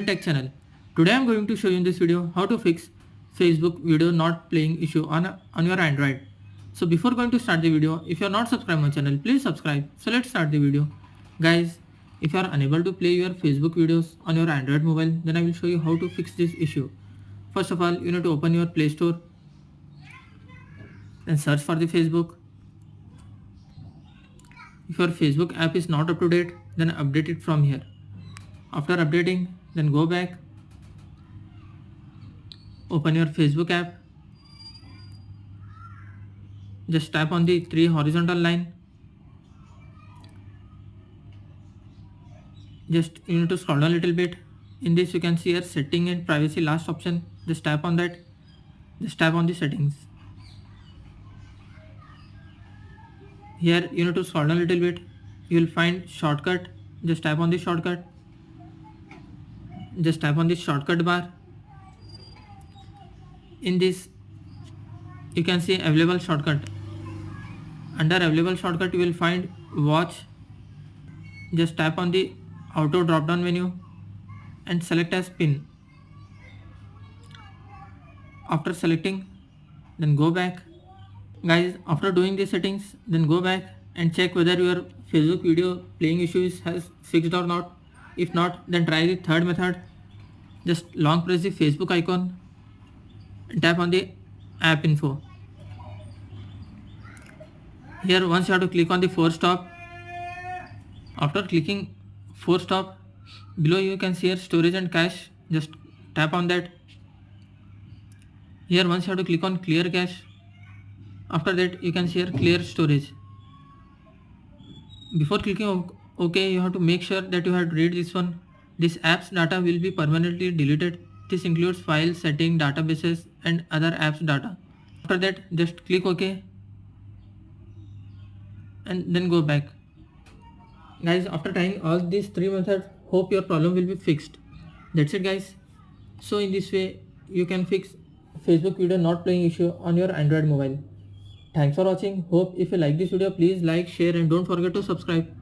AndWin Tech channel. Today I am going to show you in this video how to fix Facebook video not playing issue on your Android. So before going to start the video, if you are not subscribed my channel, please subscribe. So let's start the video. Guys, if you are unable to play your Facebook videos on your Android mobile, then I will show you how to fix this issue. First of all, you need to open your Play Store and search for the Facebook. If your Facebook app is not up to date, then update it from here. After updating, then go back, open your Facebook app, just tap on the three horizontal line, just you need to scroll down a little bit. In this you can see here setting and privacy last option, just tap on that, just tap on the settings. Here you need to scroll down a little bit, you will find shortcut, just tap on the shortcut, just tap on the shortcut bar. In this you can see available shortcut. Under available shortcut you will find watch, just tap on the auto drop down menu and select as pin. After selecting, then go back. Guys, after doing these settings, then go back and check whether your Facebook video playing issues has fixed or not. If not, then try the third method. Just long press the Facebook icon and tap on the app info. Here once you have to click on the force stop. After clicking force stop, below you can see here storage and cache, just tap on that. Here once you have to click on clear cache. After that you can see here clear storage. Before clicking OK, you have to make sure that you have to read this one. This app's data will be permanently deleted. This includes files, setting, databases and other apps data. After that just click OK and then go back. Guys, after trying all these three methods, hope your problem will be fixed. That's it guys. So in this way you can fix Facebook video not playing issue on your Android mobile. Thanks for watching. Hope if you like this video, please like, share and don't forget to subscribe.